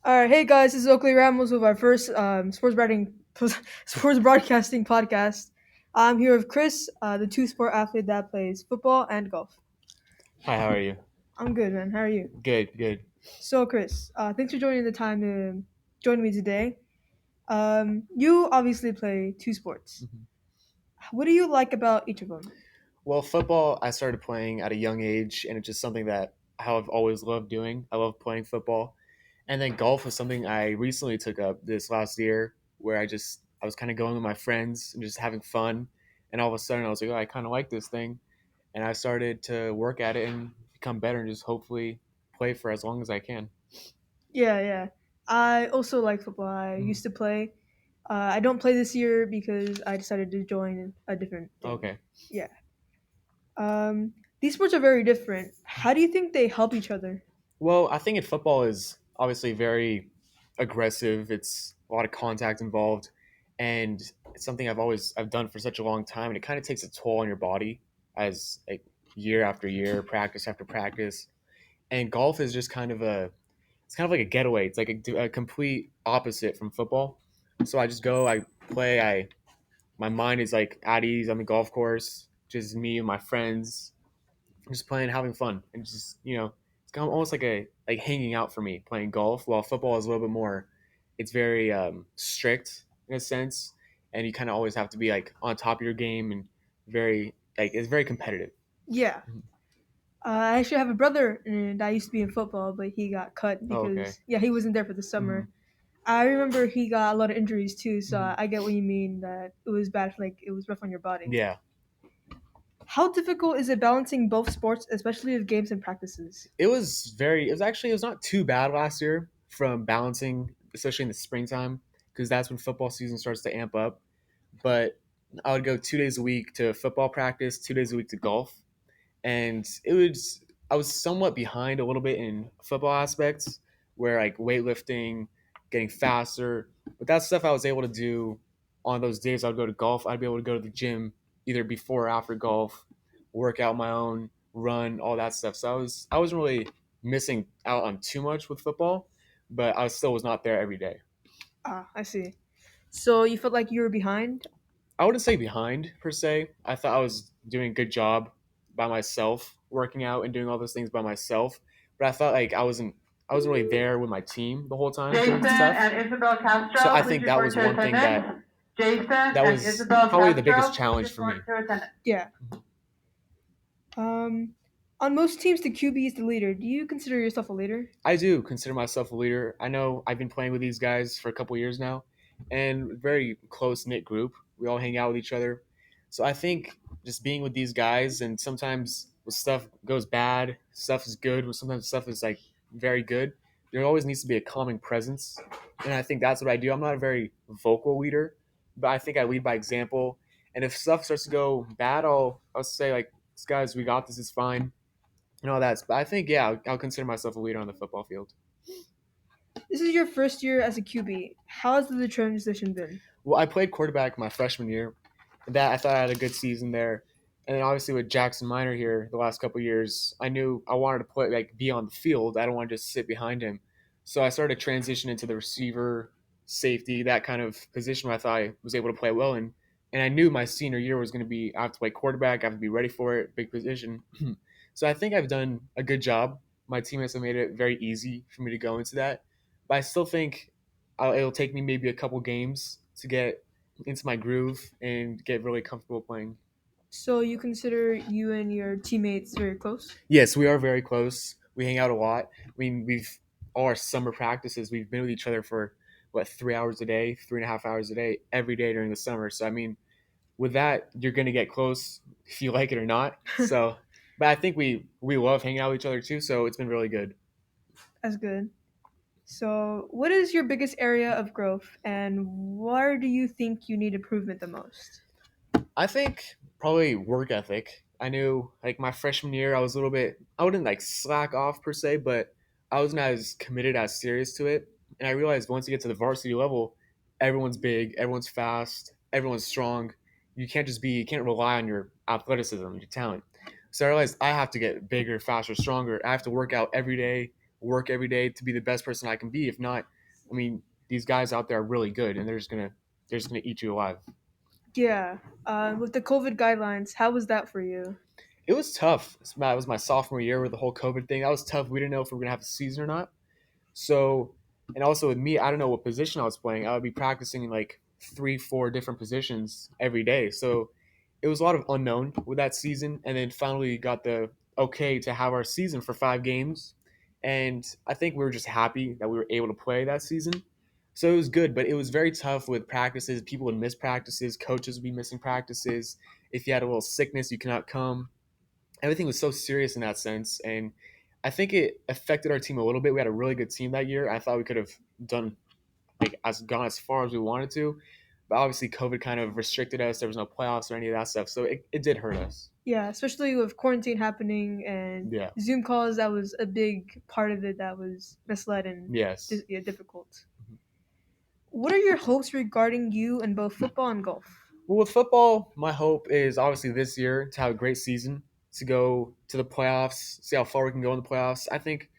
All right, hey guys, this is Oakley Ramos with our first sports broadcasting podcast. I'm here with Chris, the two-sport athlete that plays football and golf. Hi, how are you? I'm good, man. How are you? Good, good. So, Chris, thanks for joining the time to join me today. You obviously play two sports. Mhm. What do you like about each of them? Well, football, I started playing at a young age, and it's just something that I've always loved doing. I love playing football. And then golf was something I recently took up this last year, where I was kind of going with my friends and just having fun. And all of a sudden, I was like, oh, I kind of like this thing. And I started to work at it and become better and just hopefully play for as long as I can. Yeah, yeah. I also like football. I Mhm. used to play. I don't play this year because I decided to join a different thing. Okay. Yeah. These sports are very different. How do you think they help each other? Well, I think in football is obviously very aggressive. It's a lot of contact involved, and it's something I've done for such a long time, and it kind of takes a toll on your body as like year after year, practice after practice. And golf is just it's kind of like a getaway. It's like a complete opposite from football. So I just go, I play, I my mind is like at ease on the golf course, just me and my friends just playing, having fun, and just it's kind of almost like a like hanging out for me playing golf. While football is a little bit more, it's very strict in a sense, and you kind of always have to be like on top of your game and very like it's very competitive. Yeah. I actually have a brother, and I used to be in football, but he got cut Oh, okay. because yeah, he wasn't there for the Hmm. summer. I remember he got a lot of injuries too, so Hmm. I get what you mean that it was bad, like it was rough on your body. Yeah, How difficult is it balancing both sports, especially with games and practices? it was not too bad last year from balancing, especially in the springtime, because that's when football season starts to amp up. But I would go 2 days a week to football practice, 2 days a week to golf, and I was somewhat behind a little bit in football aspects where like weightlifting, getting faster, but that's stuff I was able to do on those days I'd go to golf. I'd be able to go to the gym either before or after golf, work out my own, run, all that stuff. So I wasn't really missing out on too much with football, but I still was not there every day. Ah, I see. So you felt like you were behind? I wouldn't say behind per se. I thought I was doing a good job by myself, working out and doing all those things by myself. But I felt like I wasn't really there with my team the whole time doing Jason stuff. and Isabel So Castro, I please think that report was to one thing attendance. Jason that and was Isabel probably the biggest Castro, please challenge for me. report to attendance. Yeah. Um, on most teams, the QB is the leader. Do you consider yourself a leader? I do consider myself a leader. I know I've been playing with these guys for a couple years now, and very close knit group. We all hang out with each other. So I think just being with these guys, and sometimes when stuff goes bad, stuff is good. When sometimes stuff is like very good, there always needs to be a calming presence, and I think that's what I do. I'm not a very vocal leader, but I think I lead by example. And if stuff starts to go bad, I'll say like, guys, we got this. It's fine and all that. But I think, yeah, I'll consider myself a leader on the football field. This is your first year as a QB. How has the transition been? Well, I played quarterback my freshman year. And that I thought I had a good season there. And then obviously with Jackson Miner here the last couple of years, I knew I wanted to play like be on the field. I don't want to just sit behind him. So I started to transition into the receiver, safety, that kind of position where I thought I was able to play well in. And I knew my senior year was going to be I have to play quarterback, I have to be ready for it, big position. So I think I've done a good job. My teammates have made it very easy for me to go into that. But I still think it'll take me maybe a couple games to get into my groove and get really comfortable playing. So you consider you and your teammates very close? Yes, we are very close. We hang out a lot. I mean, we've all our summer practices. We've been with each other for what 3 hours a day, 3.5 hours a day, every day during the summer. So I mean, with that, you're gonna get close if you like it or not. So, but I think we love hanging out with each other too. So it's been really good. That's good. So, what is your biggest area of growth, and where do you think you need improvement the most? I think probably work ethic. I knew like my freshman year, I was a little bit, I wouldn't like slack off per se, but I wasn't as committed, as serious to it. And I realized once you get to the varsity level, everyone's big, everyone's fast, everyone's strong. You can't rely on your athleticism, your talent. So I realized I have to get bigger, faster, stronger. I have to work out every day, work every day to be the best person I can be. If not, I mean, these guys out there are really good, and they're just gonna eat you alive. Yeah. With the COVID guidelines, how was that for you? It was tough. It was my sophomore year with the whole COVID thing. That was tough. We didn't know if we were gonna have a season or not. So, and also with me, I don't know what position I was playing. I would be practicing in like 3, 4 different positions every day. So it was a lot of unknown with that season. And then finally got the okay to have our season for 5 games. And I think we were just happy that we were able to play that season. So it was good, but it was very tough with practices. People would miss practices. Coaches would be missing practices. If you had a little sickness, you cannot come. Everything was so serious in that sense, and I think it affected our team a little bit. We had a really good team that year. I thought we could have done like as gone as far as we wanted to, but obviously COVID kind of restricted us. There was no playoffs or any of that stuff, so it did hurt us. Yeah, especially with quarantine happening and Yeah. Zoom calls, that was a big part of it that was misled and Yes. yeah, difficult. What are your hopes regarding you in both football and golf? Well, with football, my hope is obviously this year to have a great season, to go to the playoffs, see how far we can go in the playoffs. I think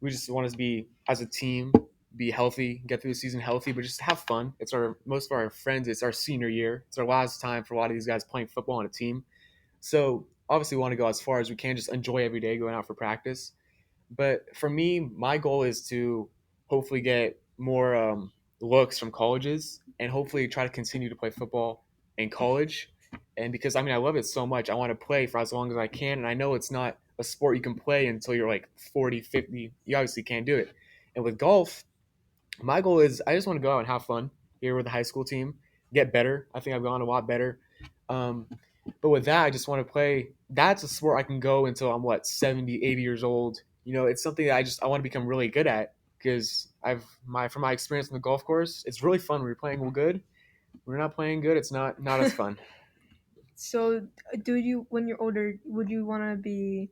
we just want to be as a team, be healthy, get through the season healthy, but just have fun. It's our most of our friends. It's our senior year. It's our last time for a lot of these guys playing football on a team. So obviously, we want to go as far as we can. Just enjoy every day going out for practice. But for me, my goal is to hopefully get more looks from colleges and hopefully try to continue to play football in college. And because I mean, I love it so much, I want to play for as long as I can. And I know it's not a sport you can play until you're like 40, 50. You obviously can't do it. And with golf, my goal is I just want to go out and have fun here with the high school team, get better. I think I've gone a lot better. Um, but with that, I just want to play. That's a sport I can go until I'm what 70, 80 years old. It's something that I want to become really good at because I've my from my experience on the golf course, it's really fun when you're playing good. When you're not playing good, it's not as fun. So, do you, when you're older, would you want to be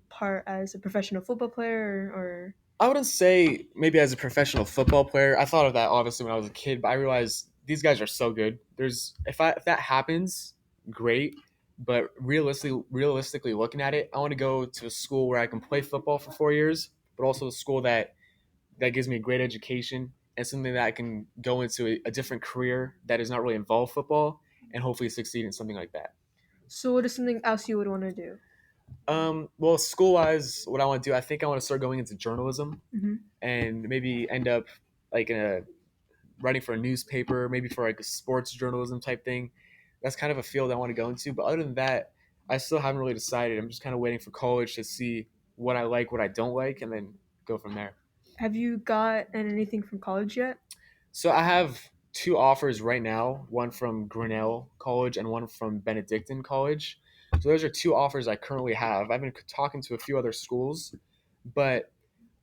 part as a professional football player or? I wouldn't say maybe as a professional football player. I thought of that obviously when I was a kid, but I realized these guys are so good. There's if that happens, great. But realistically looking at it, I want to go to a school where I can play football for 4 years, but also a school that gives me a great education and something that I can go into a different career that does not really involve football and hopefully succeed in something like that. So, what is something else you would want to do? Well, school wise, what I want to do, I think I want to start going into journalism Hmm. and maybe end up like in a writing for a newspaper, maybe for like a sports journalism type thing. That's kind of a field I want to go into. But other than that, I still haven't really decided. I'm just kind of waiting for college to see what I like, what I don't like, and then go from there. Have you got anything from college yet? So I have 2 offers right now, one from Grinnell College and one from Benedictine College. So those are 2 offers I currently have. I've been talking to a few other schools, but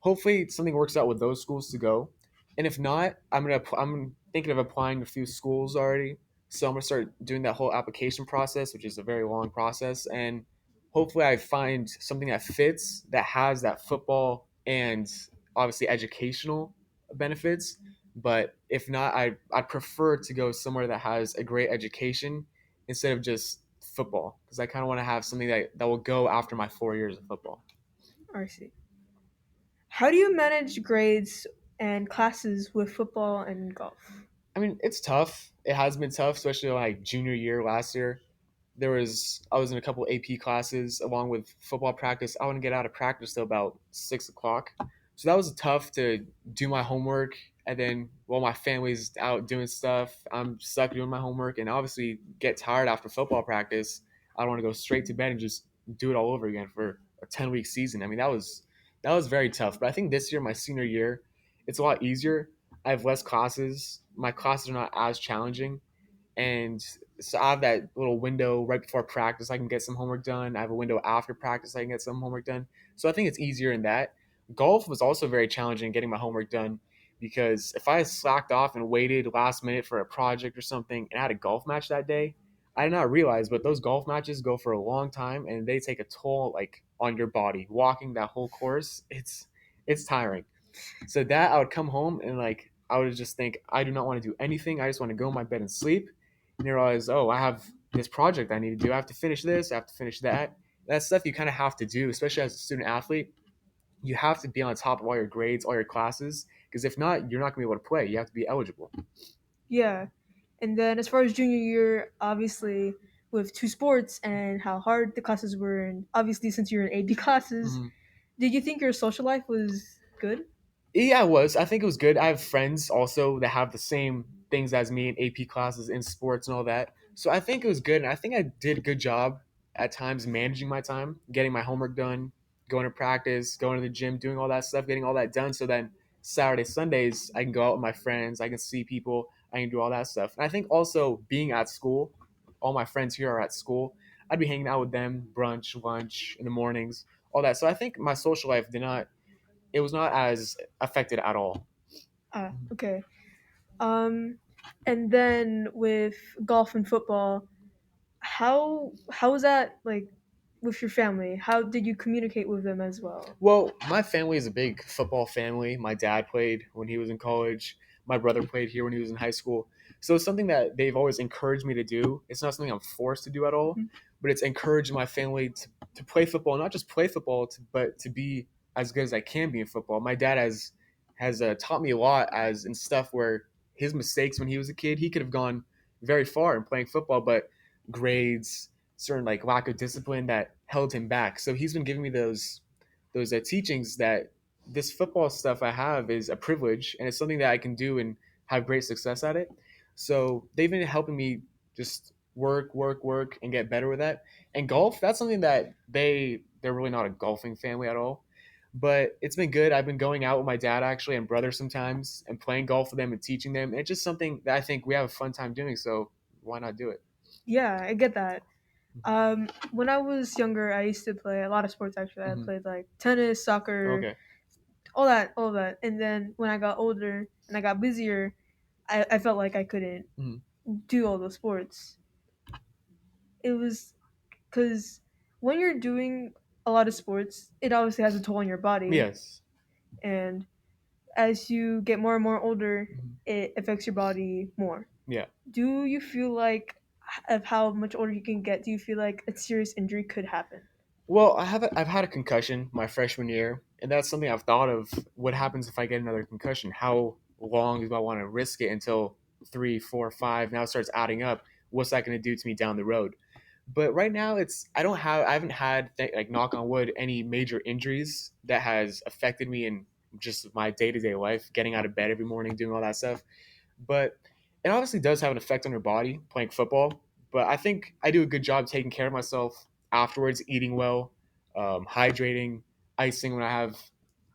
hopefully something works out with those schools to go. And if not, I'm thinking of applying to a few schools already. So I'm gonna start doing that whole application process, which is a very long process, and hopefully I find something that fits that has that football and obviously educational benefits. But if not, I'd prefer to go somewhere that has a great education instead of just football because I kind of want to have something that will go after my 4 years of football. I see. How do you manage grades and classes with football and golf? I mean, it's tough. It has been tough, especially like junior year last year. I was in a couple AP classes along with football practice. I wouldn't get out of practice till about 6 o'clock. So that was tough to do my homework. And then while my family's out doing stuff, I'm stuck doing my homework and obviously get tired after football practice. I don't want to go straight to bed and just do it all over again for a 10-week season. I mean, that was very tough. But I think this year, my senior year, it's a lot easier. I have less classes. My classes are not as challenging and so I have that little window right before practice. I can get some homework done. I have a window after practice. I can get some homework done. So I think it's easier in that. Golf was also very challenging getting my homework done because if I had slacked off and waited last minute for a project or something and I had a golf match that day, I did not realize, but those golf matches go for a long time and they take a toll like on your body. Walking that whole course, it's tiring. So that I would come home and like I would just think I do not want to do anything. I just want to go in my bed and sleep. And you realize, oh, I have this project I need to do. I have to finish this. I have to finish that. That stuff you kind of have to do, especially as a student athlete. you have to be on top of all your grades, all your classes, because if not, you're not going to be able to play. You have to be eligible. Yeah. And then as far as junior year, obviously with two sports and how hard the classes were, and obviously since you're in AP classes, Mhm. did you think your social life was good? Yeah, it was. I think it was good. I have friends also that have the same things as me in AP classes in sports and all that. So I think it was good, and I think I did a good job at times managing my time, getting my homework done, going to practice, going to the gym, doing all that stuff, getting all that done. So then Saturday, Sundays, I can go out with my friends, I can see people, I can do all that stuff. And I think also being at school, all my friends here are at school. I'd be hanging out with them, brunch, lunch in the mornings, all that. So I think my social life did not it was not as affected at all. Ah, okay. Um, and then with golf and football, how was that like with your family? How did you communicate with them as well? Well, my family is a big football family. My dad played when he was in college. My brother played here when he was in high school. So it's something that they've always encouraged me to do. It's not something I'm forced to do at all, Mhm. but it's encouraging my family to play football, not just play football, but to be as good as I can be in football. My dad has taught me a lot as in stuff where his mistakes when he was a kid, he could have gone very far in playing football, but grades, certain like lack of discipline that held him back. So he's been giving me those teachings that this football stuff I have is a privilege and it's something that I can do and have great success at it. So they've been helping me just work, and get better with that. And golf, that's something that they're really not a golfing family at all. But it's been good. I've been going out with my dad actually and brother sometimes and playing golf with them and teaching them. And it's just something that I think we have a fun time doing. So why not do it? Yeah, I get that. When I was younger, I used to play a lot of sports. Actually, I Hmm. played like tennis, soccer, Okay. all that. And then when I got older and I got busier, I felt like I couldn't Hmm. do all those sports. It was because when you're doing a lot of sports, it obviously has a toll on your body, Yes. and as you get more and more older, Mhm. it affects your body more. Yeah. Do you feel like, of how much older you can get, do you feel like a serious injury could happen? Well, I've had a concussion my freshman year, and that's something I've thought of. What happens if I get another concussion? How long do I want to risk it until three, four, five? Now it starts adding up. What's that going to do to me down the road? But right now, I haven't had like knock on wood any major injuries that has affected me in just my day to day life, getting out of bed every morning, doing all that stuff. But it obviously does have an effect on your body playing football. But I think I do a good job taking care of myself afterwards, eating well, hydrating, icing when I have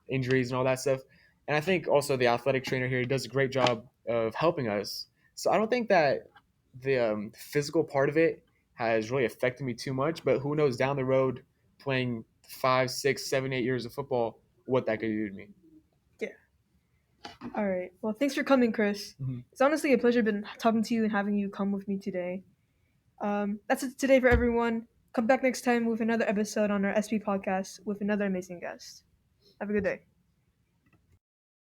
injuries and all that stuff. And I think also the athletic trainer here does a great job of helping us. So I don't think that the physical part of it has really affected me too much. But who knows down the road, playing 5, 6, 7, 8 years of football, what that could do to me. Yeah. All right. Well, thanks for coming, Chris. Mhm. It's honestly a pleasure been talking to you and having you come with me today. That's it today for everyone. Come back next time with another episode on our SP podcast with another amazing guest. Have a good day.